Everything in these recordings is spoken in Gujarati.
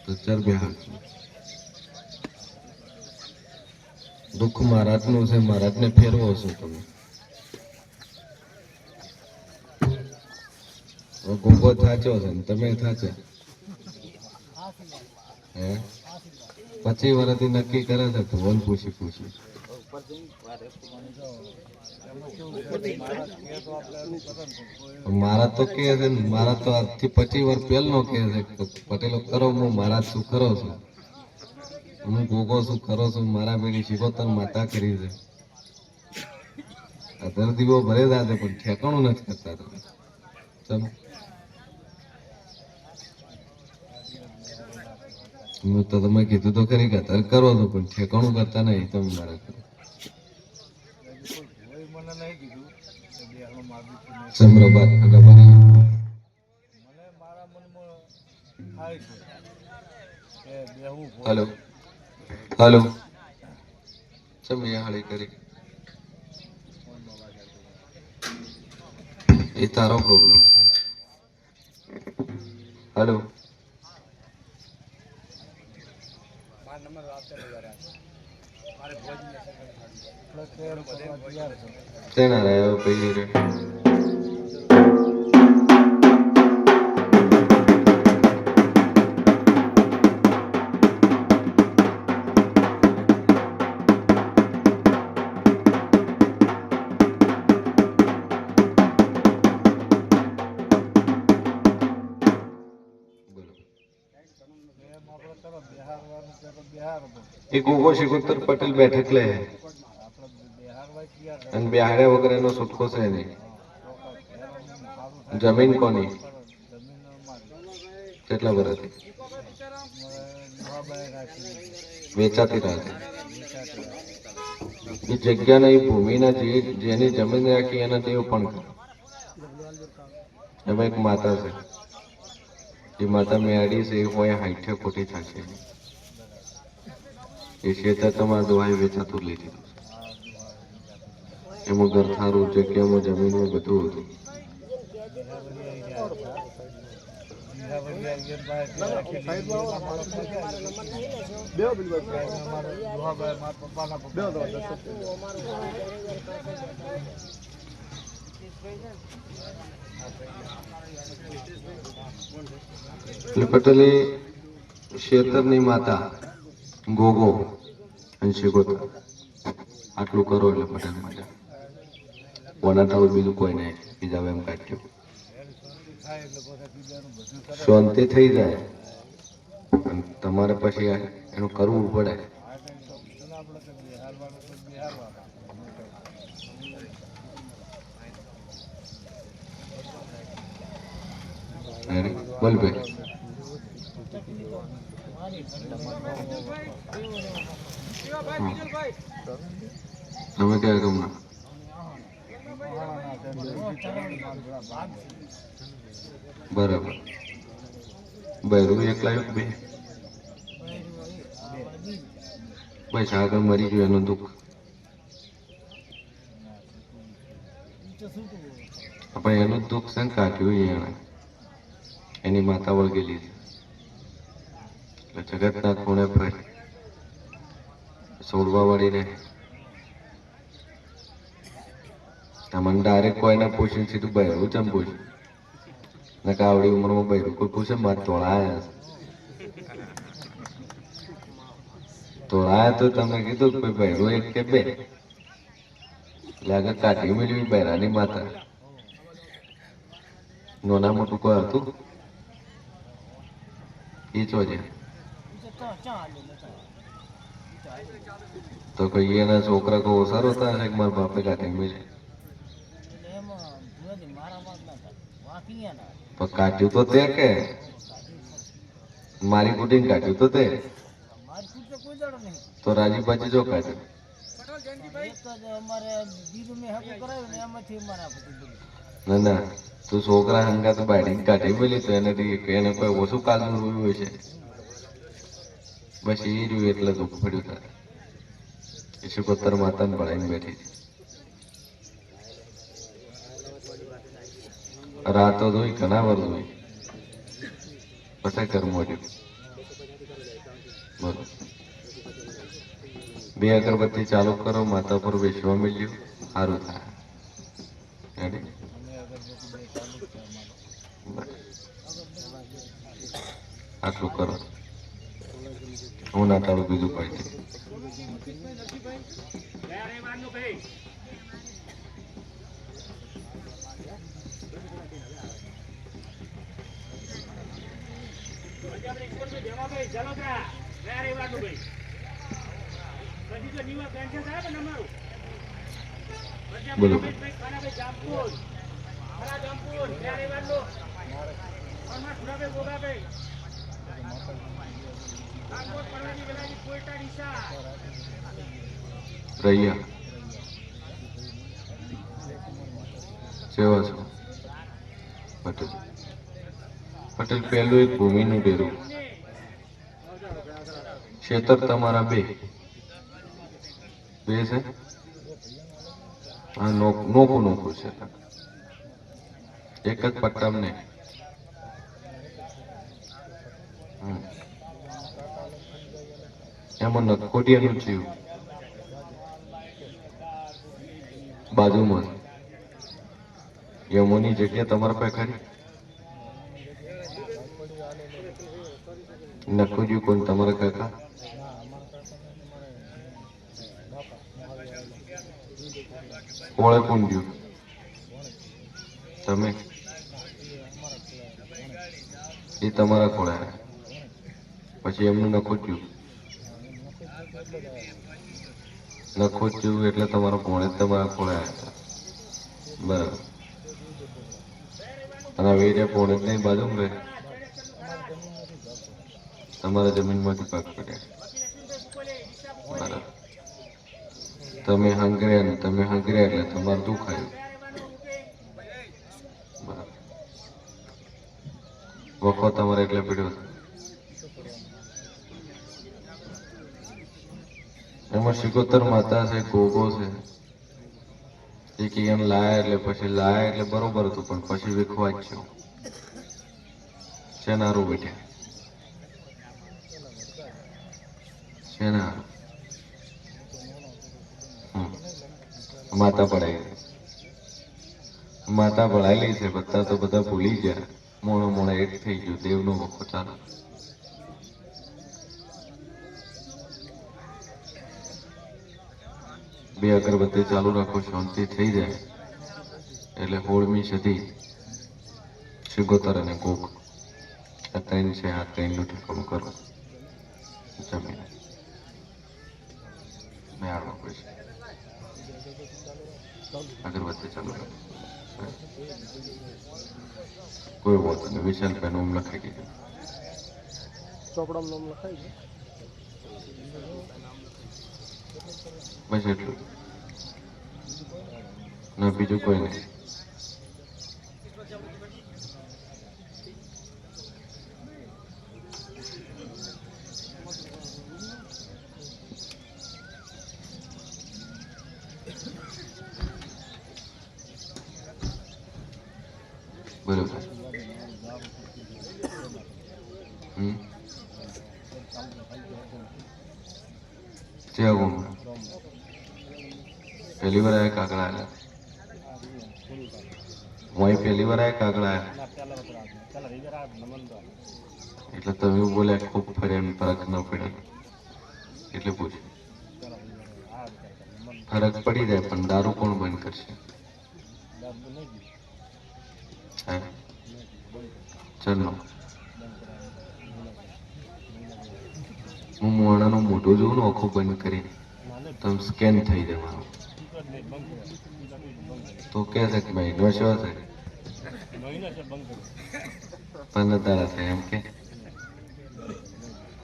તો ચાર બે હાથ દુઃખ મહારાજનું છે, મહારાજને ફેરવો છો તમે. ગોગો થાચો છે ને તમે થાચા હે 25 વર્ષથી નક્કી કરે છે ભગવાન પૂછી પૂછી. મારા તો કે છે ને, મારા તો આજથી 25 વર્ષ પહેલનો કે છે પટેલો કરો હું મહારાજ શું કરો છું, હું ગોગો શું કરો છું, મારા બેની શિકોતર માતા કરી છે. આ દર્દીઓ ભરે જાતે પણ ઠેકાણું નથી કરતા તમે. ચમ હું તો તમે કીધું તો ખરી કે અત્યારે કરો છો પણ ઠેકાણું કરતા નહીં તમે મારા કરો. હલો હલો ચમ હાળી કરી એ તારો પ્રોબ્લેમ છે. હલો તેના રહ્યો પૈકી રે એ ગોગો શિકોતર પટેલ બેઠક લે અને બિહાડ્યા વગર એનો છૂટકો છે નહીં. જમીન કોની કેટલા વર્ષથી વેચાતી રાખે એ જગ્યાના એ ભૂમિના જેની જમીન રાખી એના તેઓ પણ કરે. એમાં એક માતા છે, એ માતા મેળી છે, એ હોય 60 કોટી થશે. એ ક્ષેત્ર તમારા દોહાઈ વેચાતું લઈ લીધું. એમાં ઘર થારું, જગ્યામાં, જમીનમાં બધું હતું. એટલે પટેલી શેતરની માતા ગોગો અને શિકોતર આટલું કરો એટલે પટેલ માટે કોના તારું બીજું કોઈ નહીં. બીજા એમ કાઢ્યું શાંતિ થઈ જાય અને તમારે પછી એનું કરવું પડે. બોલ ભાઈ તમે ક્યાં ગમના બરાબર બૈરું એકલા બે બસ આગળ મરી ગયું એનું દુઃખ. પણ એનું જ દુઃખ છે ને કાઢ્યું એને એની માતા વળગેલી છે એટલે જગતના ખૂણે ફરી છોડવા વળીને મને ડાયરેક્ટ કોઈને પૂછીને સીધું બૈરું ચમ પૂછ્યું ને કે આવડી ઉંમરમાં બૈરું કોઈ પૂછે મારે તોળાયા તોળાયા તો તમને કીધું કે બૈરું એક કે બે એટલે આગળ કાઢી મેળવી બૈરાની માતા. નાના મોટું કોઈ હતું એ જોજે તો કોઈ એના છોકરા કો ઓસારો હતા ને મારા બાપે કાઢી મેળવી પણ કાઢ્યું તો તે કે મારી કુટીને કાઢ્યું તો તે તો રાજીબાજી જો કાઢ્યું ના ના તું છોકરા હંગા તો બાયડી કાઢી મેલી તો એને કોઈ ઓછું કાલનું રોયું હશે બસ એ રહ્યું એટલે દુઃખ પડ્યું તારે. એ શિકોતર માતાને ભણાઈને બેઠી હતી. રાતો જોઈ ઘણા વાર જોઈ પછી ઘર મોડ્યું બરોબર. 2 અગરબત્તી ચાલુ કરો, માથા પર બેસવા મળ્યું, સારું થાય. રેડી? આટલું કરો. હું ના તારું બીજું પાડી. બોલો. રહ્યા સેવા છો પટેલ. પટેલ પહેલું એક ભૂમિનું ડેરું. ખેતર તમારા બે છે. હા, નોખું છે. એક જ પટ્ટામ ને એમાં નખોટિયાનું થયું બાજુમાં. યમોની જગ્યા તમારા પાસે ખરી? નખોટ્યું કોણ? તમારા કાકા? કોળે કોણ ગયું? તમે? એ તમારા કોળે. પછી એમનું નખોટ્યું એટલે તમારા ભોણે તમારા કોળે આવ્યા હતા. બરાબર. અને હવે જે ભોણે જ નહીં બાજુ રહે, તમારા જમીનમાંથી પાક પડ્યા. બરાબર. તમે હંગર્યા એટલે તમારે દુઃખ આવ્યું. બરાબર. વખો તમારે એટલે પીડ્યો હતો. એમાં શિકોતર માતા છે, ગોગો છે. એ કે એમ લાયા એટલે બરોબર હતું, પણ પછી વિખવા જ છો. શેનારું બેઠા શેનારું માતા પડાયેલી છે. બધા તો બધા ભૂલી ગયા. મોણા એક થઈ ગયું. દેવનો વખો ચાલો. બે અગરબત્તી ચાલુ રાખો, શાંતિ થઈ જાય એટલે 16મી સદી સિગોતર અને કોક આ ત્રણ છે. આ ત્રણનું ઠેકાણું કરો. જમીન મેળવા પડશે. અગરબત્તી ચાલુ રાખો. કોઈ વાત નહીં. વિશાલ પેન ઓમ લખાઈ દીધું. ચોપડામાં લખાઈ ગયું. બસ એટલું. ના, બીજું કોઈ નહીં. બરોબર. પહેલી વાર આયા કાગડા આયા? હું પહેલી વાર આયા કાગડા આયા? એટલે તમે બોલ્યા ખૂબ ફરે એમ ફરક ન પડ્યો એટલે પૂછ્યું. ફરક પડી જાય, પણ દારૂ કોણ બંધ કરશે? ચાલો, હું મોણાનું મોઢું જોઉં ને આખું બંધ કરીને તમે સ્કેન થઈ જવાનું. તો કે છે કે મહિનો શું છે? 15 દાડા થાય એમ કે?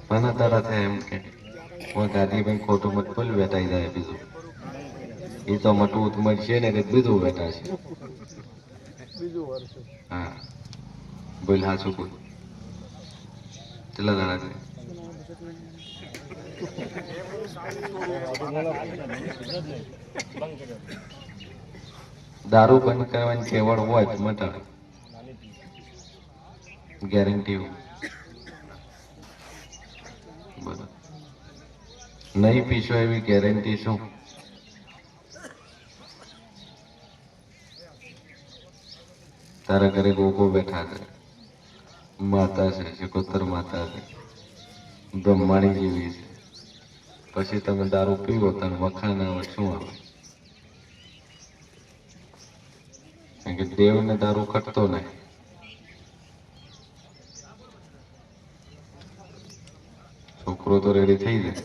15 દાડા થાય એમ કે? ગાદી ભાઈ ખોટું મત બોલ, વેટાઈ જાય બીજું. એ તો મટું મળશે ને કે બીજું વેટા છે. હા, બોલ હાચું બોલ. કેટલા દાડા થાય? દારૂ બંધ કરવાની કેવડ હોય તો મટાડો. ગેરંટી. બરાબર. નહીં પીશો એવી ગેરંટી શું? તારા ઘરે ગોગો બેઠા છે, માતા છે, શિકોતર માતા છે, બ્રહ્માણી જેવી છે, પછી તમે દારૂ પીવો તને વખાણ આવે શું આવે? કારણ કે દેવને દારૂ ખટતો નહીં. છોકરો તો રેડી થઈ જાય,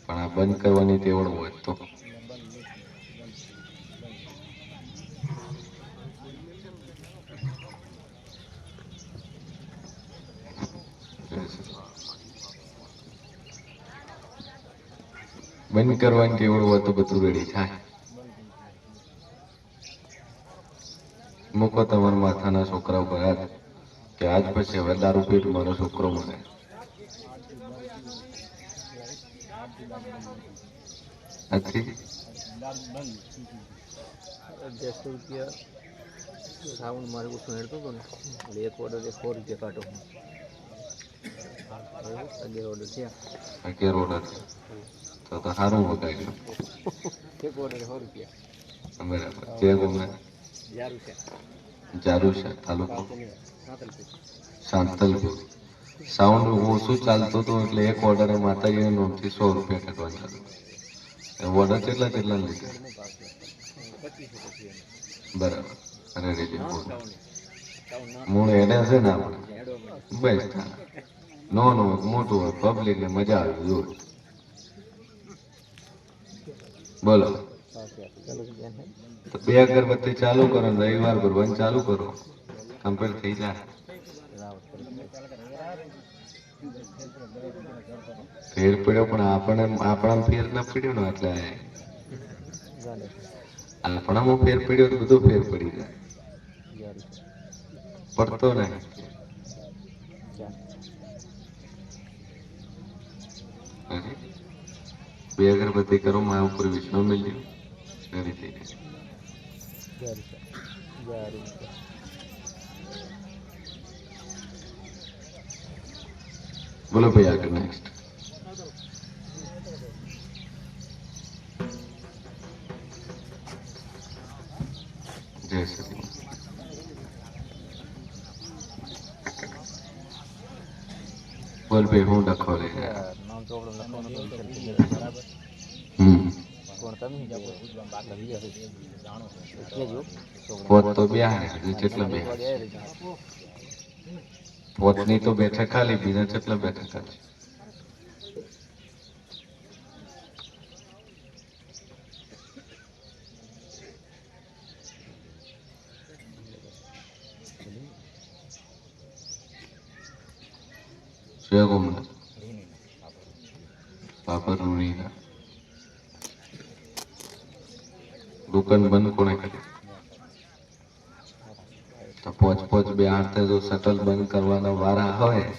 પણ આ બંધ કરવાની તેવડ હોય તો બંધ કરવાની તેવડ હોય તો બધું રેડી થાય. મૂકો તમારા માથાના છોકરા ઉપર હાથ કે આજ પછી હવે દારૂ પીટ મારો છોકરો મને નથી. 10 રૂપિયા સાઉન્ડ મારે ઓછું હેડતો હતો ને એટલે એક ઓર્ડર 100 રૂપિયા કાઢો. 11 ઓર્ડર થયા. 11 ઓર્ડર તો સારું વગાડ્યું. એક ઓર્ડર 100 રૂપિયા. બરાબર. જે ગમે જારુશા તાલુકો સાંતલપુર. સાઉન્ડ ઓછું ચાલતું હતું એટલે એક ઓર્ડરે માતાજીના નોમથી 100 રૂપિયા કાઢવા ચાલુ. ઓર્ડર કેટલા લીધા? બરાબર. અરે રેડી મૂળ એને છે ને આપણે બેસ્ટ નોન હોય મોટું હોય પબ્લિક ને મજા આવે જોર. બોલો તો 2 અગરબત્તી ચાલુ કરો ને રવિવાર ભરવાનું ચાલુ કરો, કમ્પ્લીટ થઈ જાય. ફેર પડ્યો પણ આપણા ફેર ના પડ્યો ને એટલે આપણામાં ફેર પડ્યો તો બધું ફેર પડી જાય. પડતો નહીં. બે અગરબત્તી કરો માં ઉપર વિષ્ણુ મેલ્યું રેડી થઈ જાય. બોલો ભાઈ આગળ નેક્સ્ટ. જય શ્રી બોલ ભાઈ હું લખો લે પોત તો બે કેટલા બે પોતની તો બેઠક ખાલી બીજા કેટલા બેઠક ખાલી. બાબર રૂણીના દુકાન બંધ કોને કરી? તો પોચ 2 જો શટલ બંધ કરવાના વારા હોય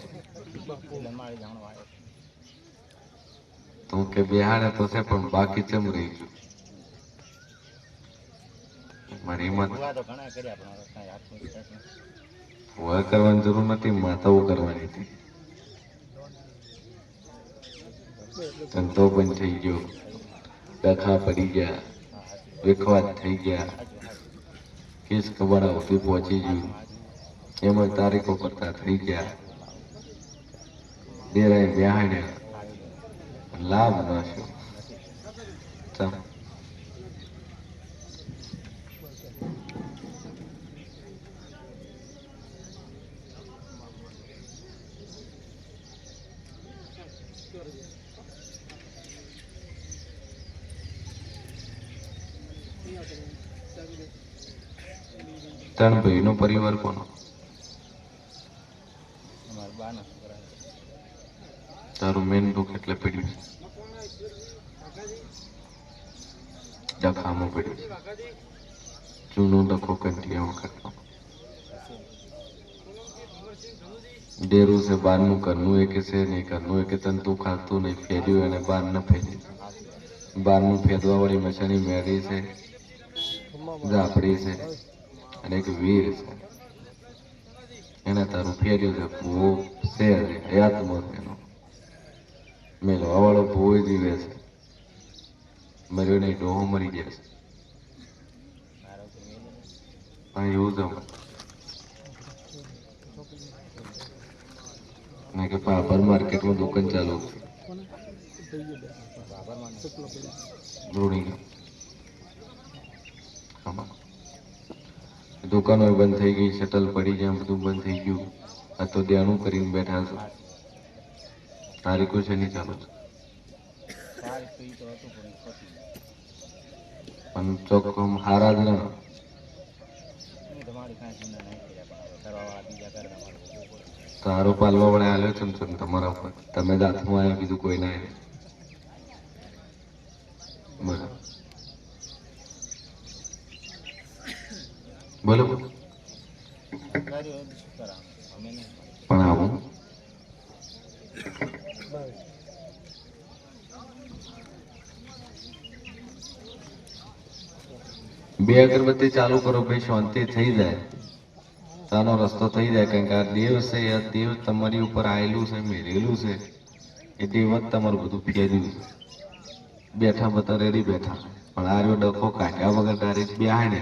તો કે બિહાડે તો છે પણ બાકી ચમ રહી ગયું. મારી હિંમત હોય કરવાની જરૂર નથી, માતાઓ કરવાની હતી. ધંધો બંધ થઈ ગયો, ડખા પડી ગયા, વિખવાદ થઈ ગયા, કેસ કબાડા સુધી પહોંચી ગયું, એમાં તારીખો કરતા થઈ ગયા, દેરાય બેહાડ્યા, લાભ ન શું. ત્રણ ભાઈનો પરિવાર કોનો? તારું મેન દુઃખ એટલે પડ્યું છે, ડખામાં પડ્યું છે, જૂનો ડખો કંટિયા વખતનો. ડેરું છે બહારનું ઘરનું એ કે છે નહીં, ઘરનું એ કે તને તું ખાતું નહીં, ફેર્યું એને બહાર ન ફેરી. બહારનું ફેદવા વાળી મચાની મેળી છે, ઝાપડી છે અને એક વીર છે, એને તારું ફેર્યું છે. ભૂવો છે યાતમાં એનો મેલવા વાળો ભોય જીવે છે, મર્યો નહીં, ડોહો મરી ગયા છે. હા એવું જ હવે. મેં કે પાપર માર્કેટમાં દુકાન ચાલુ હતી. રૂડી દુકાનો બંધ થઈ ગઈ, શટલ પડી ગયા, બધું બંધ થઈ ગયું. આ તો દેણું કરીને બેઠા છે. તારીખો છે નહીં ચાલુ છે પણ ચોખ્ખમ હારા જ ના. તારો પાલવા વડે આવ્યો છે ને તમારા ઉપર, તમે જ હાથમાં આવ્યા, બીજું કોઈ ના આવ્યું. બરાબર બોલો. પણ આવું બે અગરબત્તી ચાલુ કરો ભાઈ, શાંતિ થઈ જાય, તાનો રસ્તો થઈ જાય. કારણ કે આ દેવ છે, આ દેવ તમારી ઉપર આવેલું છે, મેરેલું છે. એ દેવ જ તમારું બધું ફેર્યું છે. બેઠા બધા રેડી બેઠા, પણ આ રહ્યો ડખો કાઢ્યા વગર ડાયરેક્ટ બેહાય ને,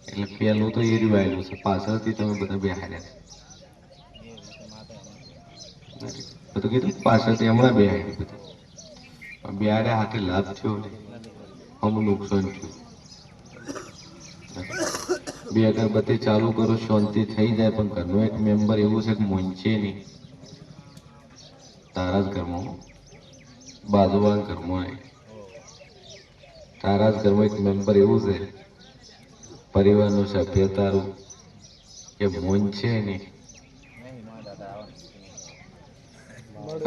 એટલે પેલું તો એ રહ્યું આવેલું છે, પાછળથી તમે બધા બેહાડ્યા. બધું કીધું પાછળથી હમણાં બેહાડ્યું બધું, પણ બેહાડ્યા હાથે લાભ થયો નહીં, અમુક નુકસાન થયું. બે અગરબત્તી ચાલુ કરો, શાંતિ થઈ જાય. પણ ઘરનો એક મેમ્બર એવું છે કે મોંચે નહીં, તારા જ ઘરમાં, બાજુવાળા ઘરમાં નહીં, તારા જ ઘરમાં એક મેમ્બર એવું છે, પરિવારનું સભ્ય તારું, કે મોંચે નહીં.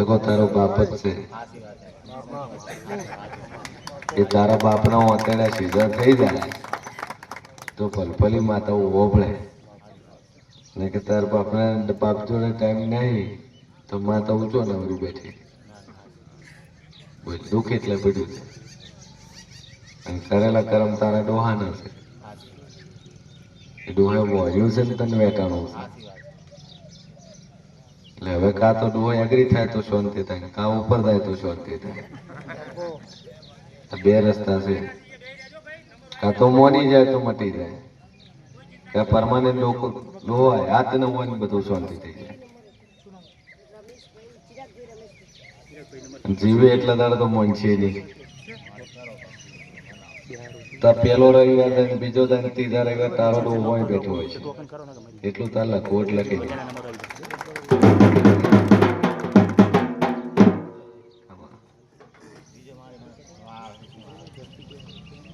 અગો તારો બાપ જ છે, એ તારા બાપના અત્યારે સીઝન થઈ જાય તો ફલફલી માતા ઉભો પડે ને, કે તાર બાપના બાપ જોડે ટાઈમ નહીં તો માતા ઊંચો નવરી બેઠી. દુઃખ એટલે પડ્યું છે, અને કરેલા કરમ તારા ડોહાના છે. એ ડોહે વોર્યું છે ને તને વેટાણું છે. એટલે હવે કાં તો ડોહો એગ્રી થાય તો શાંતિ થાય, કાં ઉપર થાય તો શાંતિ થાય. બે રસ્તા છે, કાં તો મોની જાય તો મટી જાય, કે પરમાનન્ટ લોકો હોય હાથ ન હોય ને બધું શાંતિ થઈ જાય. જીવે એટલા દાડે તો મોનશે નહીં. તાર પેલો રવિવાર થાય, બીજો થાય, ત્રીજા રવિવાર તારો ડો હોય બેઠો હોય છે. એટલું તાર લખવું એટલે લખી દે.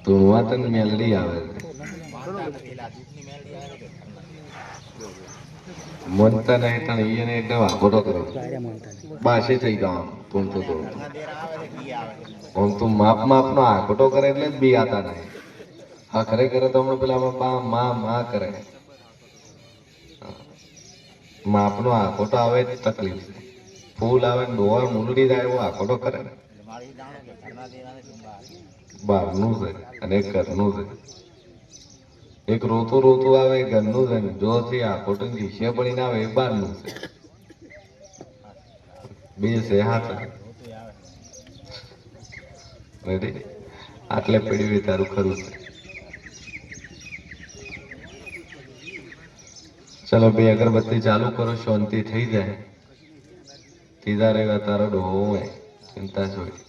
તો વાતન મેલડી આવે છે, મનતા નહીં તને એને એકદમ આખોટો કરો, બાસે થઈ જવાનું. તું તો આમ તું માપ નો આખોટો કરે એટલે જ બી આતા નહીં. હા ખરેખર તો હમણાં પેલા બા માં કરે, માપનો આખોટો આવે જ તકલીફ છે. ફૂલ આવે ને ડોહર મૂલડી જાય એવો આખોટો કરે ને, બહારનું છે અને એક ઘરનું છે. એક રોતું રોતું આવે એ ઘરનું છે, જો થી આખોટો નીચે પડીને આવે એ બહારનું છે. બે છે હાથ રેડી. આટલે પડ્યું તારું ખરું છે. ચલો બે અગરબત્તી ચાલુ કરો, શાંતિ થઈ જાય. ત્રીજા રહેવા તારો ડોહો હોય, ચિંતા છોડી.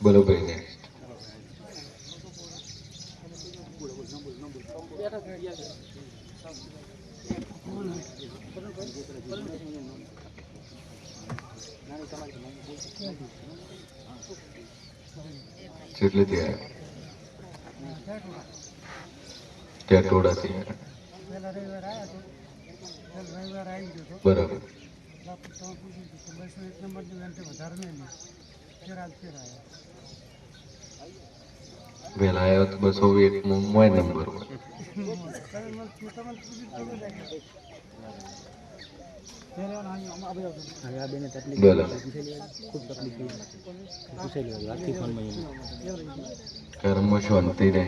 બોલો ભાઈ નેક્સ્ટ. કેટલી ત્યાં ટોળાથી બરાબર. વહેલા આવ્યો તો 201 મોબાઈલ નંબર હોય. કર્મ શાંતિ રહે.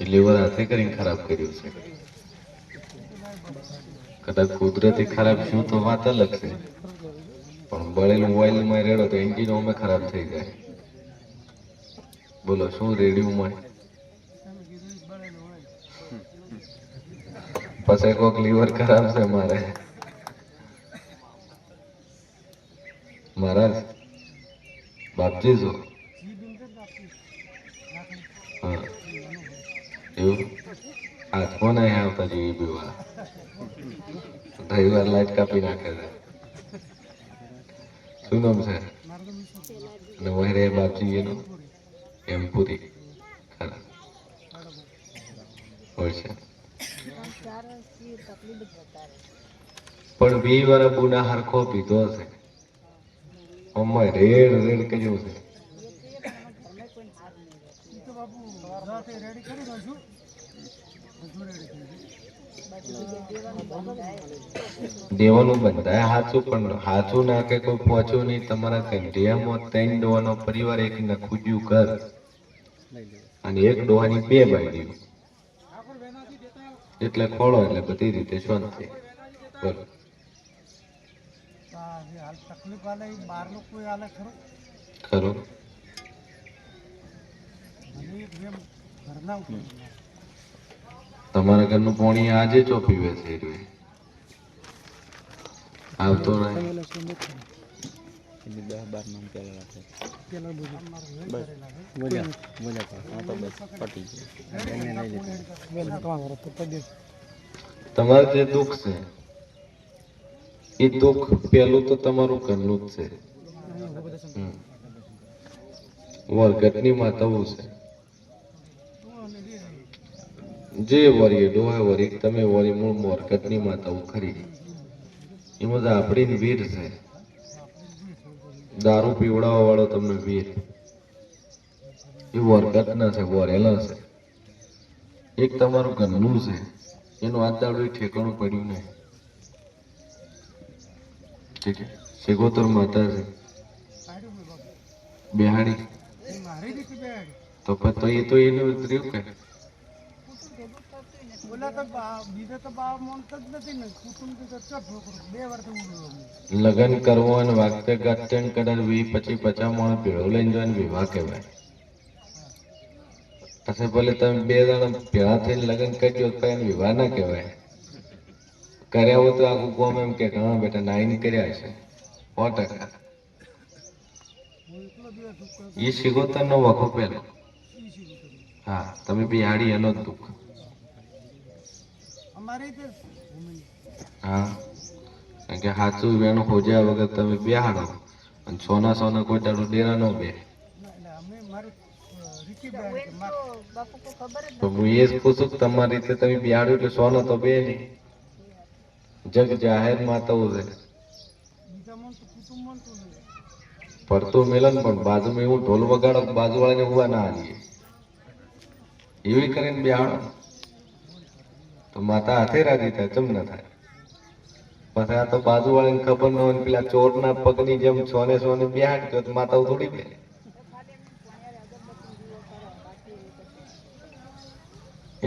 એ લીવર હાથે કરીને ખરાબ કર્યું છે. કદાચ કુદરતી ખરાબ શું તો વાત અલગ છે, પણ બળેલું ઓઇલમાં રેડો તો એન્જિન અમે ખરાબ થઈ જાય. બોલો શું રેડિયુંમાં પછી કોક લીવર ખરાબ છે મારે. મહારાજ બાપજી છો? હા એવું હાથમાં નહીં આવતા જોઈએ બીવા રવિવાર લાઈટ કાપી નાખે છે. શું નામ છે? અને વહેરે બાપજી એનું એમ પૂરી ખરા હોય છે. પણ 20 વાર બુના હરખો પીધો હશે. અમ્મા રેડ રેડ કર્યું છે. દેવાનું બંધાય હાચું, પણ હાચું ના કે કોઈ પહોંચ્યું નહીં. તમારા કંઢિયામાં 3 ડોવાનો પરિવાર, એક નખુજ્યું ઘર અને એક ડોહાની 2 બાયડીઓ, એટલે ખોળો એટલે બધી રીતે શાંતિ. બોલો ખરું. તમારા ઘરનું પાણી આજે ચો પીવે છે? આવતો નહીં. 10-12 નામ પેલા રાખે તમારે જે દુઃખ છે એ દુઃખ પેલું તો તમારું ઘરનું જ છે. વરગટની માતાઓ છે જે વરી ડોહા વરી તમે વરી મૂળ મોરકતની માતાઓ ખરી. એમાં તો આપણી વીર છે. દારૂ પીવડાવવા વાળો તમને વીર એ વરગત ના છે, વરેલા છે. એક તમારું ઘરનું છે, એનું આ દાડું ઠેકાણું પડ્યું નહીં. ઠીક છે. સિગોતર માતા છે બેહાડી તો પછી તો એનું રહ્યું કે લગ્ન કરવો અને વાગતે ગાતે કદાચ 20-25-50 માણસ ભેળો લઈને જાય વિવાહ કહેવાય. પછી ભલે તમે 2 જણા ભેળા થઈને લગ્ન કરી દો તો એને વિવાહ ના કહેવાય. કર્યા હોય તો આખું ગામ એમ કે હા બેટા નાઈન કર્યા છે 100%. એ સિગોતર નો વખો પેલો. હા તમે બિહાડી એનો જ દુઃખ. હા કારણ કે સાચું વેણ ખોજ્યા વગર તમે બેહાડો અને સોના કોઈ દાડો ડેરા નો બે. તો હું એ જ પૂછું કે તમારી રીતે તમે બિહાડ્યું એટલે સોનો તો બે નહીં. જગ જાહેર માતાઓ છે. પડતું મિલન પણ બાજુમાં એવું ઢોલ વગાડો બાજુ વાળાને ઉભા ના આવીએ એવી કરીને બિહાડો તો માતા હાથે રાજી થાય, ચમ ના થાય. પછી આ તો બાજુ વાળાને ખબર ન હોય પેલા ચોરના પગની જેમ સોને બેહાડતો તો માતાઓ થોડી બે.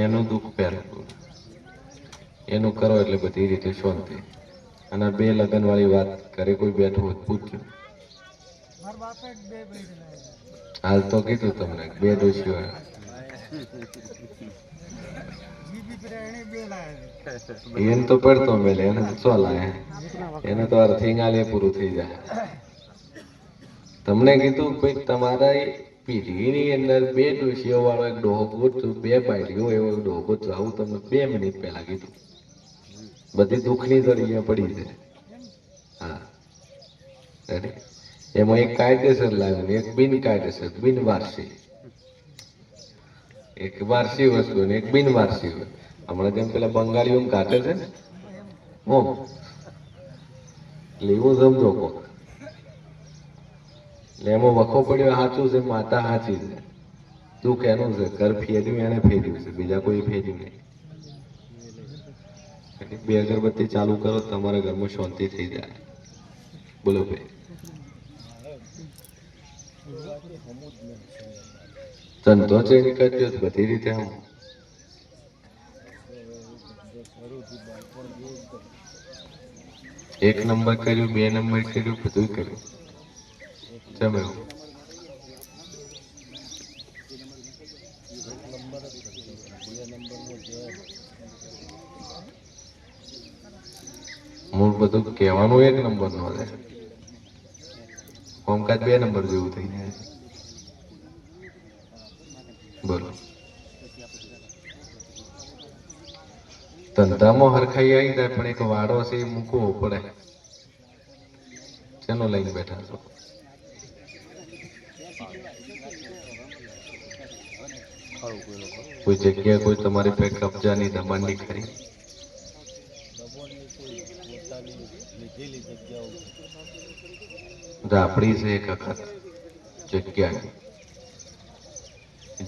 એનું દુઃખ પહેલું એનું કરો એટલે બધી રીતે શાંતિ. અને 2 લગ્ન વાળી વાત કરે કોઈ બેઠું હોય પૂછજો. હાલ તો કીધું તમને 2 ડોશીઓ એને તો પડતો મેલે એને તો શું લાયા એને તો અર્થિંગ આલે પૂરું થઈ જાય. તમને કીધું ભાઈ તમારા પેઢીની અંદર 2 ડોશીઓ વાળો એક ડોહો ગોતજો, 2 બાયડીઓ એવો ડોહો ગોતજો. આવું તમને 2 મિનિટ પહેલા કીધું. બધી દુઃખની જડીયા પડી છે. હા રેડી. એમાં એક કાયદેસર લાવ્યું, એક બિનકાયદેસર બિનવારસી. એક વારસી વસ્તુ ને એક બિનવારસી. હમણાં જેમ પેલા બંગાળીઓ કાઢે છે ને ઓમ લેવું સમજો કોક એટલે એમાં વખો પડ્યો સાચું છે, માતા સાચી છે. દુઃખ એનું છે, ઘર ફેર્યું એને ફેર્યું છે, બીજા કોઈ ફેર્યું નહીં. 2 અગરબત્તી ચાલુ કરો તમારા ઘરમાં શાંતિ થઈ જાય. બોલો ભાઈ. ધંધો ચેન્જ કરજો બધી રીતે. હું એક નંબર કર્યું, 2 નંબર કર્યું, બધું કર્યું. ચમ એવું? મૂળ બધું કહેવાનું 1 નંબર નો છે. કામકાજ 2 નંબર જેવું થઈ જાય છે. બોલો, ધંધામાં હરખાઈ આવી જાય પણ એક વાડો છે એ મૂકવો પડે. શેનો લઈને બેઠા છો? કોઈ જગ્યા કોઈ તમારી પાસે કબજાની દબાણની ખરી? આપણી છે એક વખત જગ્યાની.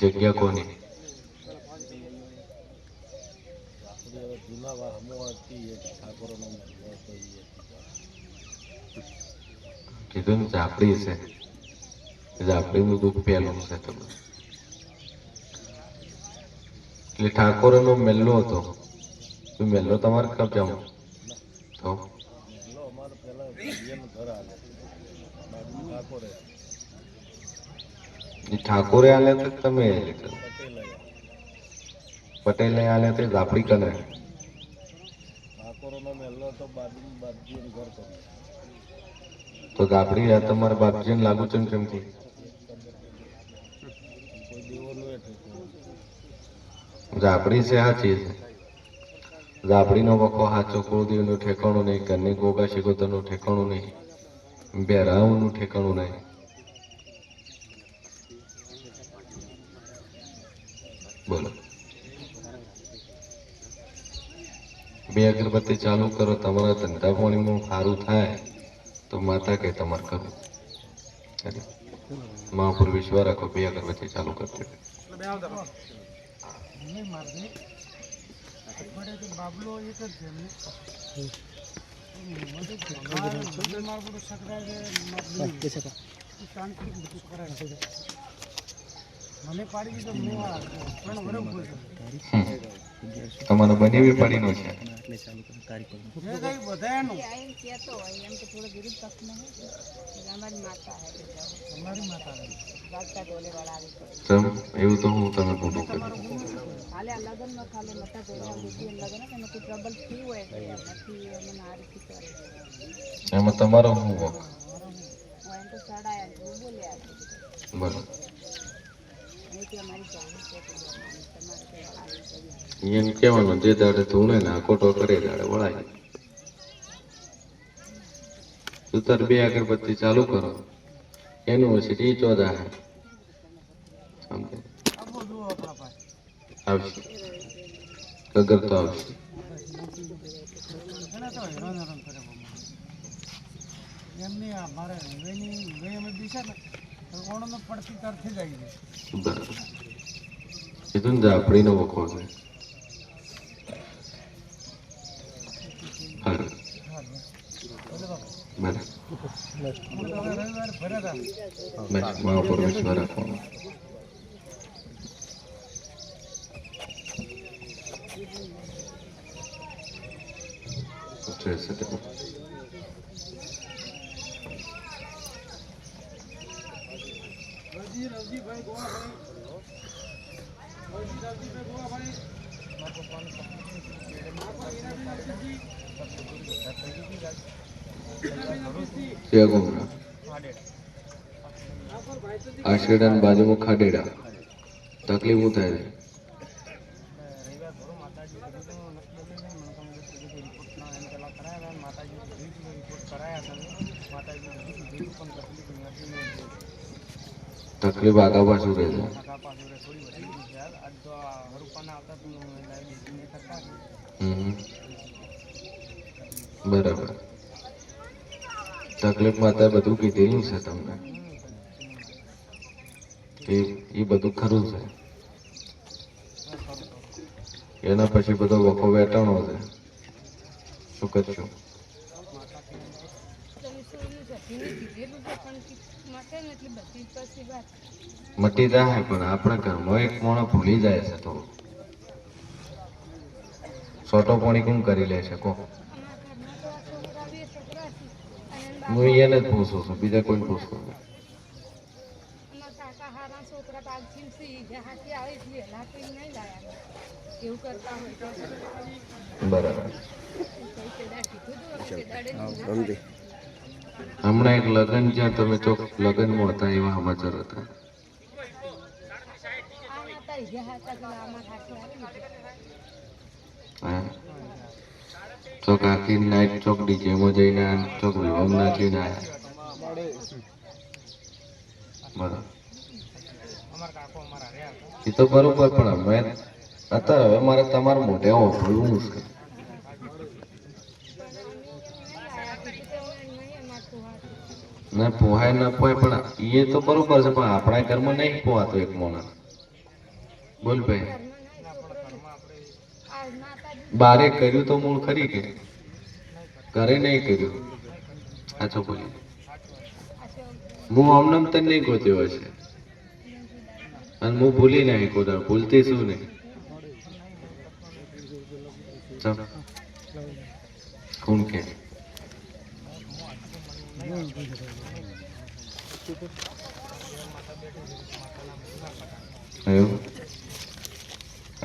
જગ્યા કોની? કીધું ને ઝાપડી છે. ઝાપડીનું દુઃખ પહેલું છે તમે. એટલે ઠાકોરનો મેલ્લો હતો. તો મેલ્લો તમારે કબજામાં તો ઠાકોરે આલે તો તમે પટેલે આલે તો ઝાપડી કને તો ઝાપડી આ તમારા બાપજીને લાગુ ચમચમથી ઝાપડી છે સાચી છે. ઝાપડીનો વખો સાચો, કુળદેવનું ઠેકાણું નહીં, ઘરની ગોગા શિગોતરનું ઠેકાણું નહીં, બેરાઓનું ઠેકાણું નહીં. બોલો, 2 અગરબત્તી ચાલુ કરો, તમારા ધંધા પાણીમાં સારું થાય તો માતા કે તમારે કરવું. મા ઉપર વિશ્વાસ રાખો, 2 અગરબત્તી ચાલુ કરતી. બાબલો એક જ મને પાડી દીધો. તમારો બનેવી પડીનો છે. એવું તો હું તમે ખોટું કર્યું. એમાં તમારો શું વોક? બોલો, એમ કેવાનું જે દાડે ધૂણે ને ખોટો કરે દાડે વળાય. તું તાર 2 અગરબત્તી ચાલુ કરો, યુનિવર્સિટી 14 આવશે, કગર તો આવશે. કીધું ને ઝાપડીનો વખો છે. મા ઉપર વિશ્વાસ રાખવાનો. આશેડા બાજુમાં ખાડેડા તકલીફ શું થાય છે? તકલીફ આગા પાછું રહે છે. બરાબર, તકલીફ માતા બધું કીધેલું છે તમને. એ બધું ખરું છે. એના પછી બધો વખો વેટાણો છે. શું કરશું? મટી જાય પણ આપણા ઘરમાં એક માણસ ભૂલી જાય છે. તો સોટો પાણી કોણ કરી લે છે કહો? અમારા ઘરમાં તો આ છોકરા બે છોકરા છે અને હું એને જ પૂછું છું, બીજા કોઈ પૂછું નહીં. અમારા કાકા હારા છોકરા બાગથી સી હાથી આવે છે વહેલા કોઈ નહીં લાયા એવું કરતા હોય તો બરાબર. કઈ કેદાર કીધું હતું કે દાડે હમણાં એક લગ્ન જ્યાં તમે ચોક લગ્નમાં હતા એવા સમાચાર હતા. આ નતા ગયા હતા કે અમારા હાથી આવે હા. ચોક આખી નાઈટ ચોક ડીજેમાં જઈને આયા, ચોક વિવાહ નાચીને આયા. બરાબર. એ તો બરોબર, પણ અમે અત્યારે હવે મારે તમારું મોઢે ઓળખવું છે. ના પોહાય ના પોહાય, પણ એ તો બરોબર છે, પણ આપણા ઘરમાં નહીં પોહાતો એક માણસ. બોલ ભાઈ, બારે કર્યું તો મૂળ ખરી કે ઘરે નહીં કર્યું? સાચો બોલી. હું આમનામ તને નહીં ગોત્યો હશે અને હું ભૂલી નહીં કોદાળ, ભૂલતી શું નહીં. ચાલ કોણ કે એવું?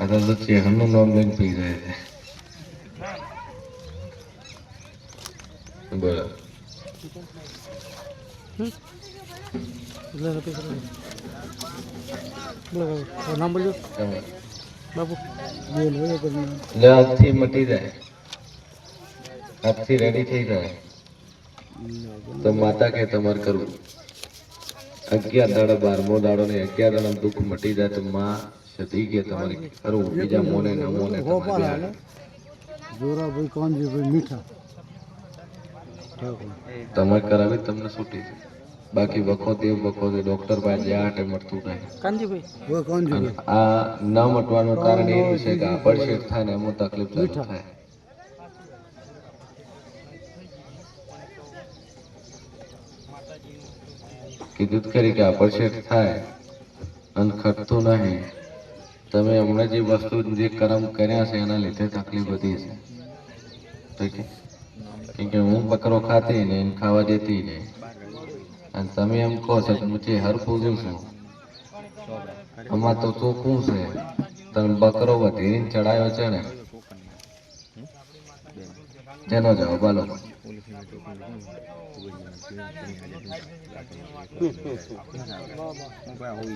આ તો ચેહરનું નામ લઈને પી જાય છે. બરાબર. નામ બોલજો તમે બાપુ બોલ હોય કરી લે, આજથી મટી જાય, આજથી રેડી થઈ જાય તો માતા કે તમારે કરવું. 11 દાડા 12મો દાડો ને 11 દાડા દુઃખ મટી જાય તો માં સતી કે તમારે કરવું. બીજા મોને ન મોને તમારે હાલે. જોરાભાઈ કાનજીભાઈ મીઠા તમારે કરાવી તમને છૂટી છે. બાકી વખો દેવ વખો દે ડોક્ટર પાસે જે આટે મળતું નહીં. કાનજીભાઈ ઓ અને કાનજીભાઈ આ ન મટવાનું કારણ એવું છે કે આ પડશેટ થાય ને એમાં તકલીફ ચાલુ થાય. કીધું જ ખરી કે આ પડશેટ થાય અને ખટતું નહીં. તમે હમણાં જે વસ્તુ જે કર્મ કર્યા છે એના લીધે તકલીફ વધી છે. ઠીક છે? કેમ કે હું બકરો ખાતી ને એને ખાવા દેતી નહીં, અને તમે એમ કહો છો કે હું હર પૂજું છું. આમાં તો ચોખ્ખું છે, તમે બકરો વધીને ચડાયો છે ને તેનો જવાબ આલો.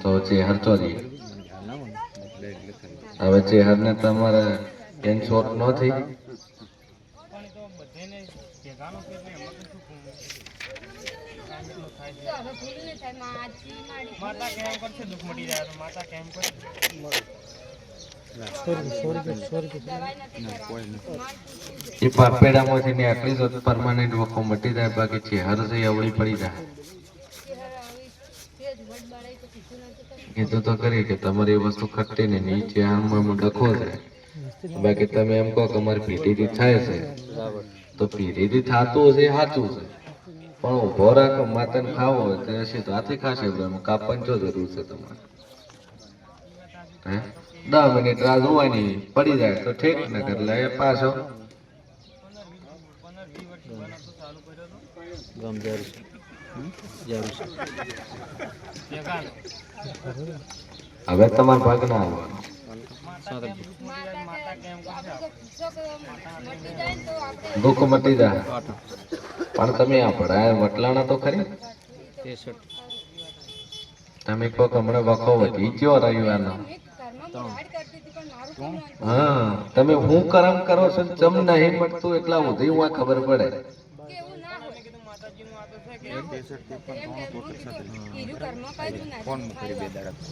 તો ચેહર ચો જઈએ. હવે ચેહર ને તમારે એન શોટ ન થઈ. તો હવે ભૂલ નહીં થાય માજી માડી માતા કેમ કરશે દુઃખ મટી જાય તો માતા કેમ કરે દવાઈ નથી કરાવી એ પાપેડામાંથી નીકળી તો પરમાનન્ટ વખો મટી જાય, બાકી ચેહર છે અવળી પડી જાય. કીધું તો કરી કે તમારી એ વસ્તુ ખટતી ને નીચે આમ ડખો છે. બાકી તમે એમ કહો કે અમારી પેઢીથી થાય છે તો પેઢીથી થતું હશે એ સાચું છે, પણ ઉભો રાખો માતાને ખાવો હોય તો હશે તો હાથી ખાશે. કાપવાની જો જરૂર છે તમારે? હે 10 મિનિટ રાહ જોવાની, પડી જાય તો ઠીક, ને એટલે એ પાછો ગામ જારું છે જારું છે હવે તમારા ભાગ ના આવવાનો. દુઃખ મટી જાય, પણ તમે આ ભરાય વટલાણા તો ખરી. 63 તમે કહો કે હમણાં વખો વધી ગયો રવિવારનો. હા, તમે હું કરમ કરો છો ચમ નહીં મળતું એટલા સુધી હું ખબર પડે.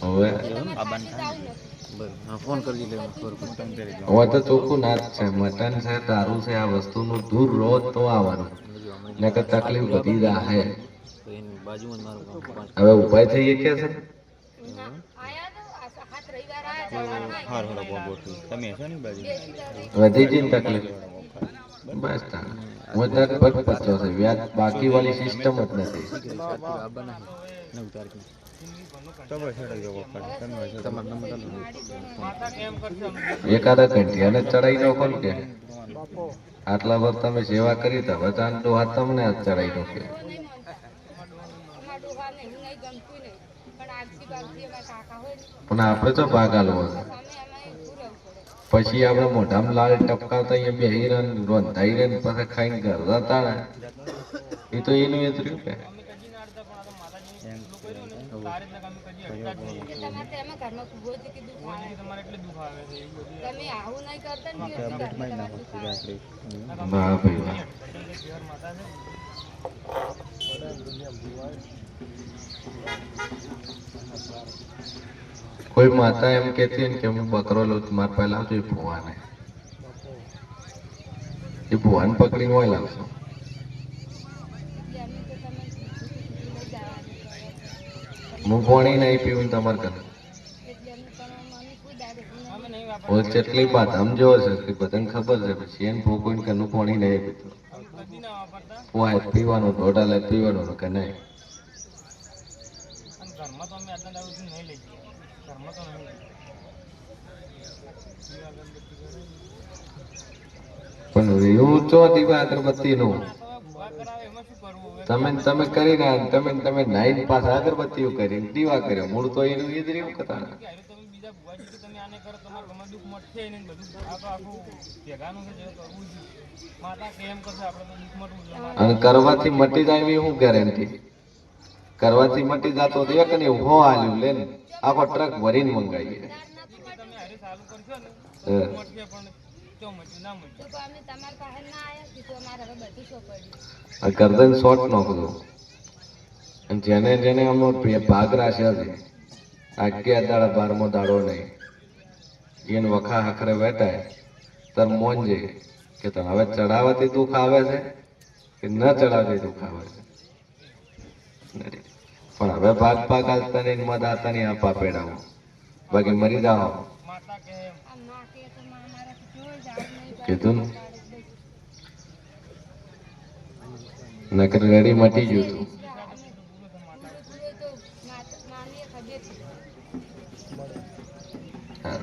હવે ફોન કરી લે હવે તો ચોખ્ખું ના જ છે, મટન છે, દારૂ છે, આ વસ્તુનું દૂર રહો તો આવવાનું, નકર તકલીફ વધી જાય. તો એની બાજુમાં જ મારું કામ 5 હવે ઉપાય થઈ કે છે હાર હાર બોલ તમે હશો ને બાજુ વધી જઈને તકલીફ. બસ તાણ વધાર પગ પચો છે વ્યાજ બાકી વાળી સિસ્ટમ જ નથી આબા નહીં 9 તારીખે તમારો નંબર માતા કેમ કરશે અમે એકાદા ઘંટિયાને ચડાઈ નાખો ને કે આટલા વર્ષ તમે સેવા કરી તો હવે ચાંદ હાથ તમને હાથ ચડાઈ નાખે નહીં માનતા અમારા ડોહાને હું નહીં ગમતું નહીં પણ આગથી બાગથી અમારા કાકા હોય ને પણ આપણે તો ભાગ આલવો છે. અમે પૂરવું પડે પછી આપણે મોઢામાં લાલ ટપકાવતા અહીંયા બેહી રહે ને રોંધાઈ રહે ને પછી ખાઈને ઘર જતા ને એ તો એનું એ જ રહ્યું કે તારે જ અમે કદી હટતા જ નહીં તમારે તેમાં ઘરમાં કૂવો છે કે દુઃખ આવે તમારે એટલે દુઃખ આવે છે એવું બધું તમે આવું નહીં કરતા ને એટલે ઘરમાં તમારે દુઃખ આવે વાહ ભાઈ વાહ ઘર માતા છે કોઈ માતા એમ કહેતી હોય ને કે હું બકરો લઉં છું મારે પહેલા આવજો એ ભુવાને પકડીને હોય લાવશો એટલે અમે તો તમે લઈ જવાનું હું પાણી નહીં પીવું ને તમારે ઘરે એટલે અમે પણ મને કોઈ દાડે અમે નહીં વાપર હું જેટલી વાત સમજો છે કે બધાને ખબર છે પછી એને ભોગવીને ઘરનું પાણી નહીં પીતું કદી ના વાપરતા હું આ પીવાનું ઢોઢા લઈ પીવાનું કે નહીં અને ઘરમાં તો અમે આટલા દારૂ નહીં લઈ જઈએ ઘરમાં તો નહીં લઈ પણ એવું ચો દીવા અગરબત્તી નું ભૂવા કરાવે એમાં શું કરવું હવે તમે કરી રહ્યા તમે નાઈન પાછા અગરબત્તીઓ કરી દીવા કર્યો મૂળ તો એનું એ જ રહ્યું કથા કે હારે તમે બીજા ભૂવાજી કે તમે આને કરો તમારે ઘરમાં દુઃખ મટશે નહીં ને બધું આ તો આખું ભેગાનું છે જે કરવું છે માતા કેમ કરશે આપણે તો દુઃખ મટવું જોઈએ અને કરવાથી મટી જાય એવી શું ગેરંટી કરવાથી મટી જતો તો એક ને હો આલ્યું લે ને આખો ટ્રક ભરીને મંગાવીએ તમે હારે ચાલુ કરશો ને હે. મટશે પણ ચો મટ્યું ના મટ્યું તો અમે તમારા પાસે ના આવ્યા કીધું અમારે હવે બધું શું પડ્યું આ ગરદન શોર્ટ નાખજો અને જેને અમે ભાગ રાખ્યા છે આગિયા દાડા 12મો દાડો નહીં એને વખા આખરે બેઠાય તાર મોન જઈ કે તને હવે ચડાવવાથી દુઃખ આવે છે કે ન ચડાવવાથી દુઃખ આવે છે પણ હવે ભાગ આલતા નહીં મદ આતા નહીં આપા પેડાવો બાકી મરી જાઓ માતા કે એમ આ ના કે તો મારાથી જોઈ જાવ નહીં કીધું ને નકર રેડી મટી ગયું તું માનીએ ખબર છે હા.